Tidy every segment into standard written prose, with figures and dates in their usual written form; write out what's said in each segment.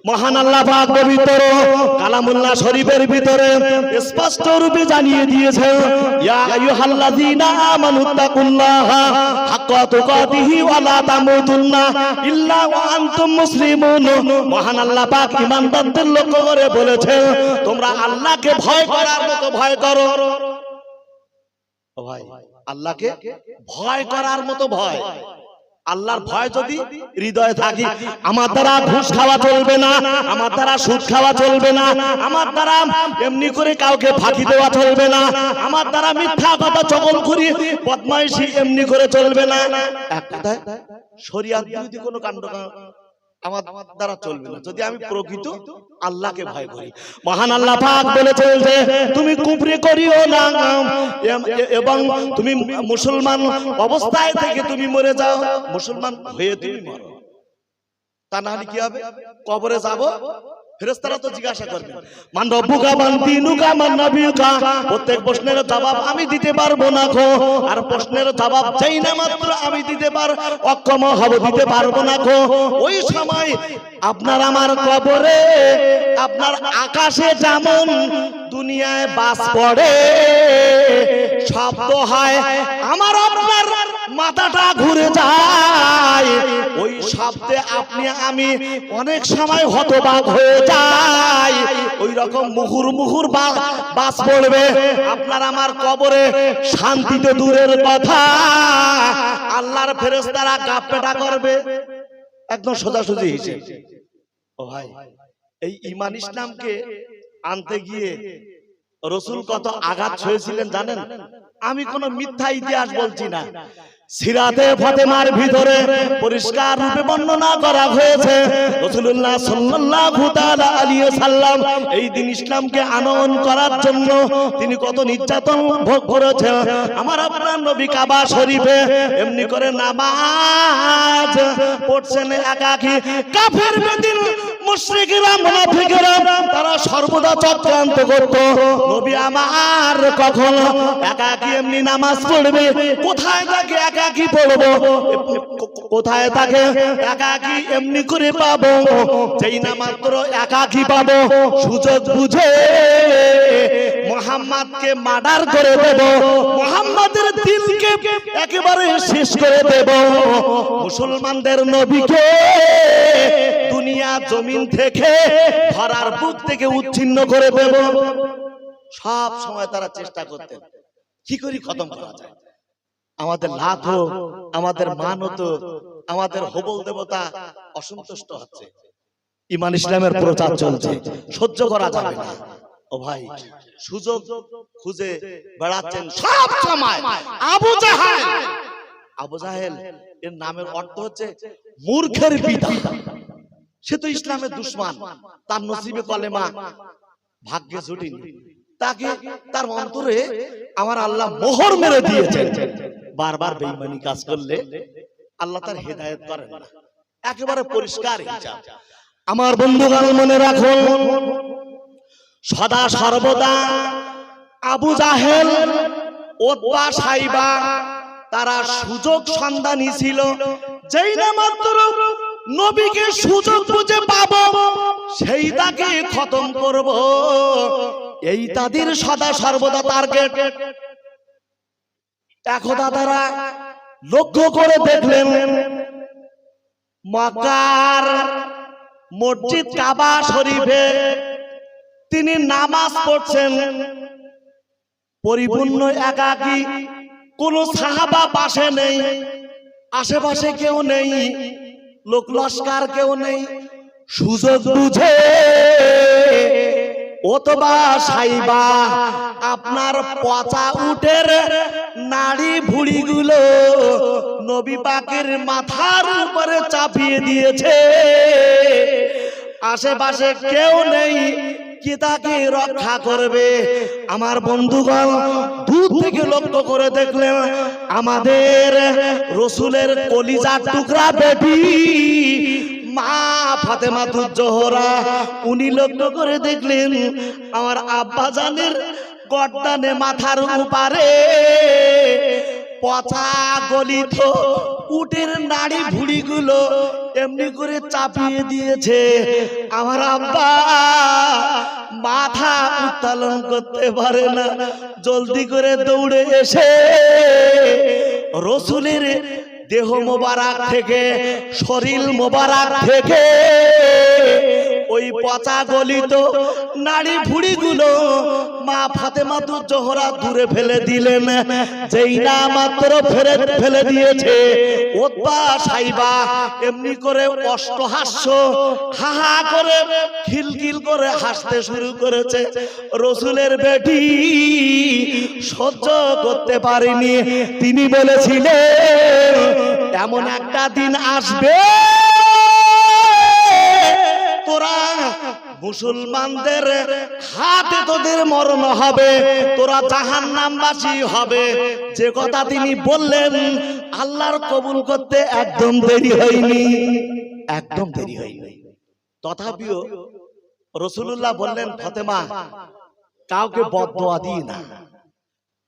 মহান আল্লাহ পাক পবিত্র কালামুল্লাহ শরীফের ভিতরে স্পষ্ট রূপে জানিয়ে দিয়েছে, ইয়া আইয়ুহাল্লাযীনা আমানুত্তাকুল্লাহা হাক্কা তুকাতিহি ওয়া লা তামুতুন্না ইল্লা ওয়া আনতুম মুসলিমুন। মহান আল্লাহ পাক ঈমানদারদের লক্ষ্য করে বলেছেন, তোমরা আল্লাহকে ভয় করার মতো ভয় করো। ও ভাই, আল্লাহকে ভয় করার মতো ভয়। আল্লাহর ভয় যদি হৃদয়ে থাকে, আমার দ্বারা ঘুষ খাওয়া চলবে না, আমার দ্বারা সুদ খাওয়া চলবে না, আমার দ্বারা এমনি করে কাউকে ফাঁকি দেওয়া চলবে না, আমার দ্বারা মিথ্যা কথা চগলখুরি বদমাইশি এমনি করে চলবে না। এক কথায় শরীয়ত বিরোধী কোনো কাণ্ড আমার দ্বারা চলবে না যদি আমি প্রকৃত আল্লাহকে ভয় করি। মহান আল্লাহ পাক বলেছেন যে তুমি কুফরি করিও না এবং তুমি মুসলমান অবস্থায় থেকে তুমি মরে যাও, মুসলমান হয়ে তুমি মরো, তা না হলে কি হবে? কবরে যাব, ফেরেশতারা তো জিজ্ঞাসা করবে মান রব্বুকা মান দীনুকা মান নবিয়ুকা। প্রত্যেক প্রশ্নের জবাব আমি দিতে পারবো না গো, আর প্রশ্নের জবাব চাই না মাত্র আমি দিতে অক্ষম হব, দিতে পারবো না গো। ওই সময় আপনার আমার কবরে আপনার আকাশে যেমন দুনিয়ায় বাস পড়ে শব্দ হয়, আমার আপনার মাথাটা ঘুরে যায়, ওই শব্দে আপনি আমি অনেক সময় হতবাক হয়ে যাই। ওই রকম মুহুর মুহুর বাস পড়বে আপনার আমার কবরে, শান্তিতে দূরের কথা আল্লাহর ফেরেশতারা গাপ্পেটা করবে একদম সোজাসুজি হিসেব। ও ভাই, এই ঈমান ইসলামকে আনতে গিয়ে রাসূল কত আঘাত হয়েছিলেন জানেন? আমি কোনো মিথ্যা ইতিহাস বলছি না, সিরাতে ফাতেমার ভিতরে পরিষ্কার রূপে বর্ণনা করা হয়েছে রাসূলুল্লাহ সাল্লাল্লাহু তাআলা আলাইহি ওয়াসাল্লাম এই দিন ইসলামকে আনয়ন করার জন্য তিনি কত নির্যাতন ভোগ করেছেন। আমার আপনার নবী কাবা শরীফে এমনি করে নামাজ পড়ছেন একাকী, কাফের বেদিন মুশরিকরা মুনাফিকরা তারা সর্বদা চক্রান্ত করত, নবী আমার কখন একাকী এমনি নামাজ পড়বে, কোথায় তাকে একাকী পড়বো, কোথায় তাকে একাকী এমনি করে পাবো, যেই না মাত্র একাকী পাবো সুযোগ বুঝে মুহাম্মদকে মার্ডার করে দেব, মুহাম্মাদের দিলকে একেবারে শেষ করে দেব, মুসলমানদের নবীকে দুনিয়া জমিন থেকে ধরার বুক থেকে উচ্ছিন্ন করে দেব। সব সময় তারা চেষ্টা করতেন কি করে খতম করা যায়। আমাদের লাত হোক, আমাদের মান হতো, আমাদের হবল দেবতা অসন্তুষ্ট হচ্ছে, ঈমান ইসলামের প্রচার চলছে, সহ্য করা যাবে না। ও ভাই, সুযোগ খুঁজে বেড়াচ্ছেন সব সময় আবু জাহেল। আবু জাহেল এর নামের অর্থ হচ্ছে মূর্খের পিতা। সে তো ইসলামের দুশমন, তার নসিবে কলেমা ভাগ্যে জুটিনি, তাকে তার অন্তরে আমার আল্লাহ মোহর মেরে দিয়েছেন। বারবার বেঈমানি কাজ করলে আল্লাহ তার হেদায়েত করেন না, একেবারে পরিষ্কার হিসাব। আমার বন্ধুগণ মনে রাখুন, সদা সর্বদা আবু জাহেল, উতবা, সাইবা তারা সুযোগ সন্ধানী ছিল, যেই না মাত্র নবীকে সুযোগ বুঝে পাবো সেই তাকে খতম করব, এই তাদের সদা সর্বদা টার্গেট। একদা তারা লক্ষ্য করে দেখলেন মক্কার মসজিদ কাবা শরীফে তিনি নামাজ পড়ছেন পরিপূর্ণ একাকী, কোন সাহাবা পাশে নেই, আশেপাশে কেউ নেই, লোক লস্কার কেউ নেই। সুযোগ বুঝে উতবা, সাইবা আপনার পচা উটের নাড়ি ভুড়িগুলো নবী পাকের মাথার উপরে চাপিয়ে দিয়েছে, আশেপাশে কেউ নেই, কে তাকে রক্ষা করবে? আমার বন্ধুগণ দূর থেকে লক্ষ্য করে দেখলেন আমাদের রাসূলের কলিজার টুকরা বেটি মা ফাতেমাতুজ জোহরা, উনি লক্ষ্য করে দেখলেন আমার আব্বা জানের গর্দানে মাথার উপরে পচা গলিত উটের নাড়ি ভুড়িগুলো এমনি করে চাপিয়ে দিয়েছে। আমার আব্বা মাথা উত্তোলন করতে পারে না, জলদি করে দৌড়ে এসে রসুলের দেহ মোবারক থেকে, শরীর মোবারক থেকে ওই পচা গলিত নাড়ি ভুড়িগুলো মা ফাতেমাতুজ জোহরা দূরে ফেলে দিলেন। যেই না মাত্র ফেলে দিয়েছে, ওতবা সাইবা এমনি করে অষ্টহাস্য হা হা করে খিলখিল করে হাসতে শুরু করেছে। রসুলের বেটি সহ্য করতে পারেনি, তিনি বলেছিলেন এমন একটা দিন আসবে তোরা মুসলমানদের হাতে তোদের মরণ হবে, তোরা জাহান্নামবাসী হবে। যে কথা তিনি বললেন আল্লাহর কবুল করতে একদম দেরি হয়নি, একদম দেরি হয়নি। তথাপিও রাসূলুল্লাহ বললেন, ফাতেমা কাউকে বদদোয়া দিই না।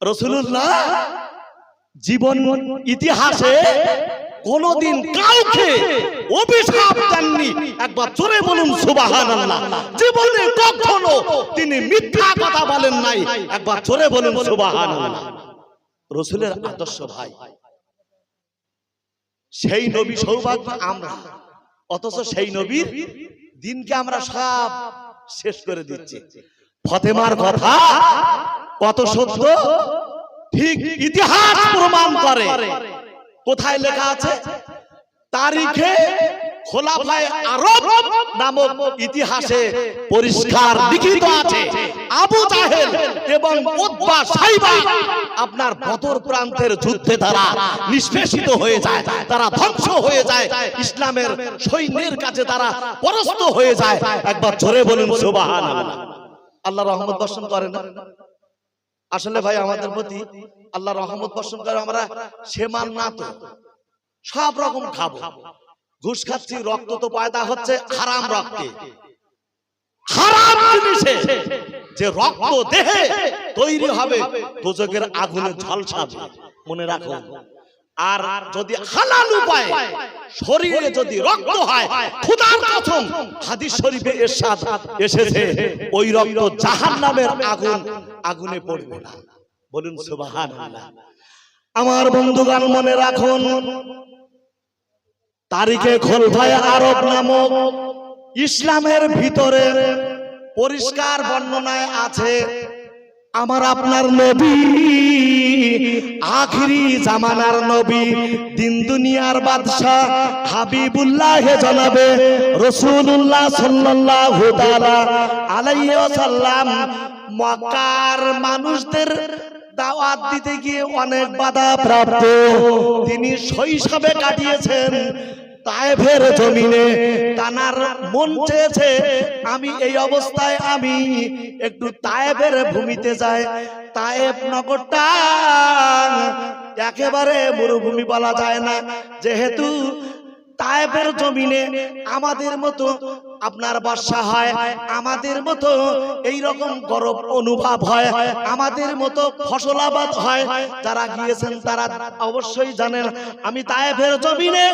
রাসূলুল্লাহ জীবন ইতিহাসে কোনদিন কাউকে অভিশাপ দেননি। একবার জোরে বলুন সুবহানাল্লাহ। জীবনে কখনো তিনি মিথ্যা কথা বলেন নাই। একবার জোরে বলুন সুবহানাল্লাহ। রাসূলের আদর্শ ভাই, সেই নবী সৌভাগ্য আমরা, অথচ সেই নবীর দিনকে আমরা সব শেষ করে দিচ্ছি। ফাতেমার কথা কত সত্য ঠিক ইতিহাস প্রমাণ করে। কোথায় লেখা আছে? তারিখে খোলাফায়ে আরব নামক ইতিহাসে পরিষ্কার লিখিত আছে। আবু জাহেল এবং উতবা সাইবা আপনার বদর প্রান্তের যুদ্ধে তারা নিষ্পেষিত হয়ে যায়, তারা ধ্বংস হয়ে যায়, ইসলামের সৈন্যের কাছে তারা পরাস্ত হয়ে যায়। একবার জোরে বলুন সুবহানাল্লাহ। আল্লাহ রহমত বর্ষণ করেন না। আসলে ভাই আমাদের প্রতি আল্লাহ রহমত বর্ষণ করে, আমরা সেমান না তো সব রকম খাবো, ঘুষ খাচ্ছি, রক্ত তো পয়দা হচ্ছে হারাম রক্তে, হারাম জিনিসে যে রক্ত দেহে তৈরি হবে দোজখের আগুনে ঝলসাবে, মনে রাখো। আর যদি হালাল উপায়ে শরীরে যদি রক্ত হয়, খোদার কসম হাদিস শরীফে ইরশাদ এসেছে ওই রক্ত জাহান্নামের আগুনে পড়বে না। বলুন সুবহানাল্লাহ। আমার বন্ধুগণ মনে রাখুন, তারিখে খোলাফায়ে আরব নামক ইসলামের ভিতরে পরিষ্কার বর্ণনায় আছে আমার আপনার নবী, আখিরি জামানার নবী, দিন দুনিয়ার বাদশা হাবিবুল্লাহ জনাবে রাসূলুল্লাহ সাল্লাল্লাহু তাআলা আলাইহি ওয়াসাল্লাম মক্কার মানুষদের দাওয়াত দিতে গিয়ে অনেক বাধা প্রাপ্ত। তিনি শৈশবে কাটিয়েছেন তায়েফের জমিনে। তানার মন চেয়েছে আমি এই অবস্থায় আমি একটু তায়েফের ভূমিতে যাই। তায়েফ নগরটা একেবারে মরুভূমি বলা যায় না, যেহেতু তায়েফের জমিনে আমাদের মতো আপনার বর্ষা হয়, আমাদের মতো এই রকম গরম অনুভব হয়, আমাদের মতো ফসলাবাদ হয়। যারা গিয়েছেন তারা অবশ্যই জানেন। আমি তায়েফের জমিনে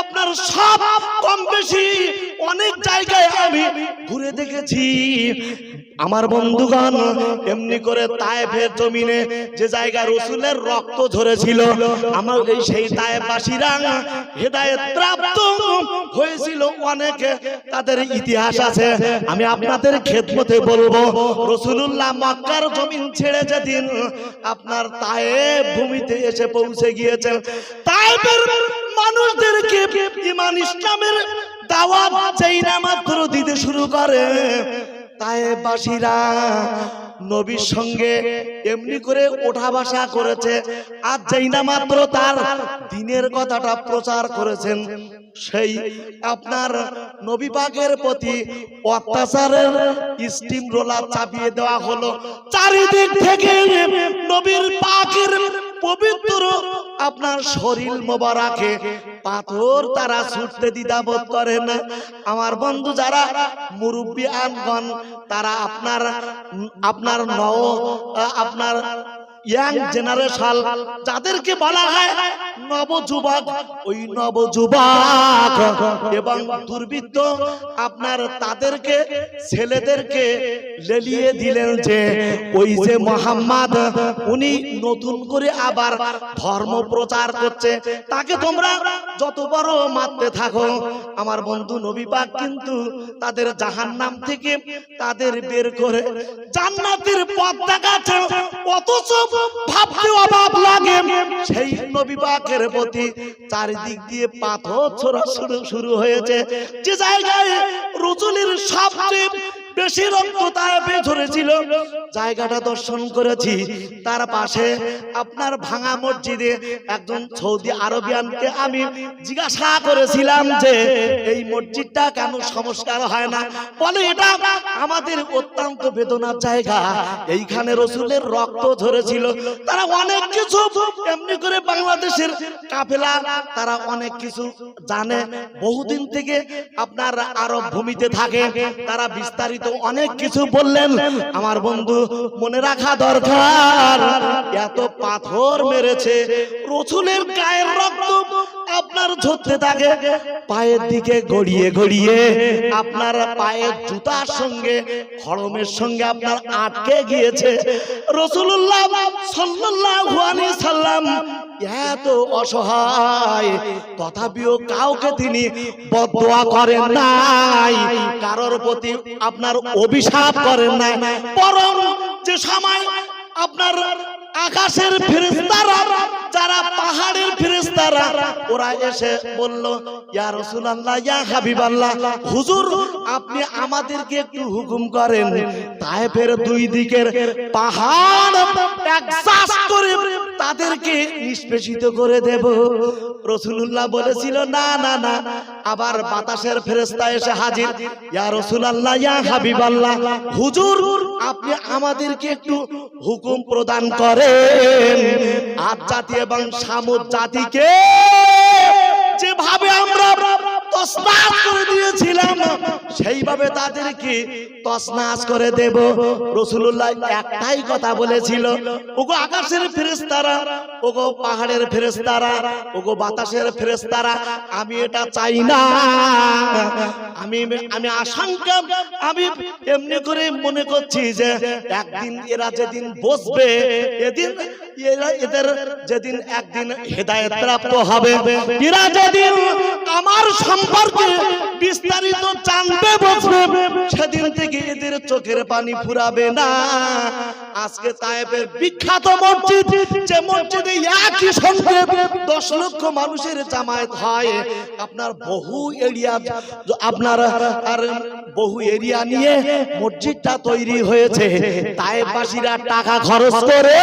আপনার সব কম বেশি অনেক জায়গায় আমি ঘুরে দেখেছি। আমার বন্ধুগণ এমনি করে তায়েফের জমিনে যে জায়গা রাসূলের রক্ত ঝরেছিল, আমার এই সেই তায়েফবাসীরা হেদায়েত প্রাপ্ত হয়েছিল অনেকে, তাদের ইতিহাস আছে। আমি আপনাদের খেদমতে বলবো, রাসূলুল্লাহ মক্কার জমিন ছেড়ে যেদিন আপনার তায়েফ ভূমিতে এসে পৌঁছে গিয়েছেন, তায়েফের মানুষদেরকে ঈমান ইসলামের দাওয়াত যেই না মাত্র দিতে শুরু করে, তায়েফবাসীরা নবীর সঙ্গে এমনি করে ওঠা বসা করেছে। আর যেই না মাত্র তার দ্বীনের কথাটা প্রচার করেছেন, সেই আপনার নবী পাকের প্রতি অত্যাচারের স্টিম রোলার চাপিয়ে দেওয়া হলো। চারিদিক থেকে নবীর পাকের পবিত্র আপনার শরীর মোবারকে পাথর তারা ছুটতে দ্বিধাবোধ করে না। আমার বন্ধু যারা মুরব্বী আনগণ, তারা আপনার ইয়াং জেনারেশন যাদেরকে বলা হয় নবযুবক, ওই নবযুবক এবং দুর্বৃত্ত আপনার তাদেরকে ছেলেদেরকে লেলিয়ে দিলেন যে ওই যে মোহাম্মদ উনি নতুন করে আবার ধর্ম প্রচার করছে, তাকে তোমরা যত বড় মারতে থাকো। আমার বন্ধু নবী পাক কিন্তু তাদের জাহান্নাম থেকে তাদের বের করে জান্নাতের পথ দেখাচ্ছে, অথচ ভাবতে অবাক লাগে সেই নবী পাকের প্রতি চারিদিক দিয়ে পাথর ছোড়া শুরু হয়েছে। যে জায়গায় রাসূলের সবচেয়ে বেশি রক্ত তায়েফে ঝরেছিল, জায়গাটা দর্শন করেছি। তার পাশে আপনার ভাঙা মসজিদে একজন সৌদি আরবিয়ানকে আমি জিজ্ঞাসা করেছিলাম যে এই মসজিদটা কেন সংস্কার হয় না, বলে এটা আমাদের অত্যন্ত বেদনার জায়গা, এইখানে রাসূলের রক্ত ঝরেছিল। তারা অনেক কিছু এমনি করে বাংলাদেশের কাফেলা তারা অনেক কিছু জানে, বহুদিন থেকে আপনার আরব ভূমিতে থাকে, তারা বিস্তারিত অনেক কিছু বললেন। আমার বন্ধু মনে রাখা দরকার, এত পাথর মেরেছে, রাসূলের গায়ের রক্ত আপনার ঝরতে থাকে, পায়ের দিকে গড়িয়ে গড়িয়ে আপনার পায়ের জুতার সঙ্গে খড়মের সঙ্গে আপনার আটকে গিয়েছে। রাসূলুল্লাহ সাল্লাল্লাহু আলাইহি সাল্লাম এত অসহায়, তথাপিও কাউকে তিনি বদদোয়া করেন নাই, কারোর প্রতি আপনার অভিশাপ করেন নাই, বরং যে সময় আপনার আকাশের ফেরেশতারা যারা পাহাড়ের ফেরেশতারা ওরা এসে বলল, ইয়া রাসূলুল্লাহ ইয়া হাবিবাল্লাহ, হুজুর আপনি আমাদেরকে একটু হুকুম করেন, তায়েফের দুই দিকের পাহাড় একসাথ করে তাদেরকে নিষ্পেষিত করে দেব। রাসূলুল্লাহ বলেছিল না না না, আবার বাতাসের ফেরেশতা এসে হাজির, ইয়া রাসূলুল্লাহ ইয়া হাবিবাল্লাহ, হুজুর আপনি আমাদেরকে একটু হুকুম প্রদান করেন, আদ জাতি এবং সামুদ জাতিকে যেভাবে আমরা তসনাস করে দিয়েছিলাম সেইভাবে তাদেরকে তসনাস করে দেব। রাসূলুল্লাহ একটাই কথা বলেছিল, ওগো আকাশের ফেরেশতারা, ওগো পাহাড়ের ফেরেশতারা, ওগো বাতাসের ফেরেশতারা, আমি এটা চাই না, আমি আশঙ্কা আমি এমনি করে মনে করছি যে একদিন এরা যেদিন বসবে, এদিন এদের যেদিন একদিন হেদায়েত প্রাপ্ত হবে, এরা যেদিন আমার সম্পর্কে বিস্তারিত জানবে বসবে, সেদিন থেকে এদের চোখের পানি ফুরাবে না। আজকে তায়েফের বিখ্যাত মসজিদ, যে মসজিদে একই সঙ্গে 10 লক্ষ মানুষের জামায়াত হয়, আপনার বহু এরিয়া আপনার আর বহু এরিয়া নিয়ে মসজিদটা তৈরি হয়েছে। তায়েফবাসীরা টাকা খরচ করে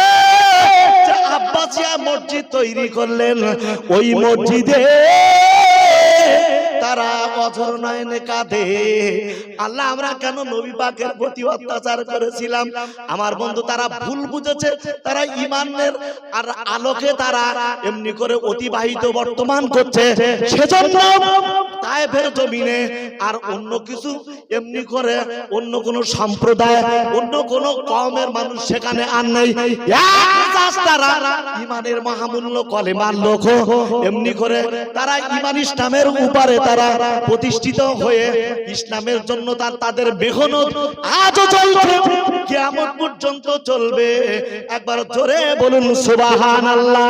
আব্বাসিয়া মসজিদ তৈরি করলেন, ওই মসজিদে তারা অঝর নয়নে কাঁদে, আল্লাহ আমরা কেন নবী পাকের প্রতি অত্যাচার করেছিলাম। আমার বন্ধু তারা ভুল বুঝেছে, তারা ঈমানের আর আলোকে তারা এমনি করে অতিবাহিত বর্তমান করছে, সেজন্য তায়েফের জমিনে আর অন্য কিছু এমনি করে অন্য কোন সম্প্রদায় অন্য কোন কওমের মানুষ সেখানে আর নেই, তারা ঈমানের মহামূল্য কলেমার লোক, এমনি করে তারা ঈমান ইসলামের উপরে তারা প্রতিষ্ঠিত হয়ে ইসলামের জন্য তাদের মেহনত আজও চলছে, কিয়ামত পর্যন্ত চলবে। একবার জোরে বলুন সুবহানাল্লাহ।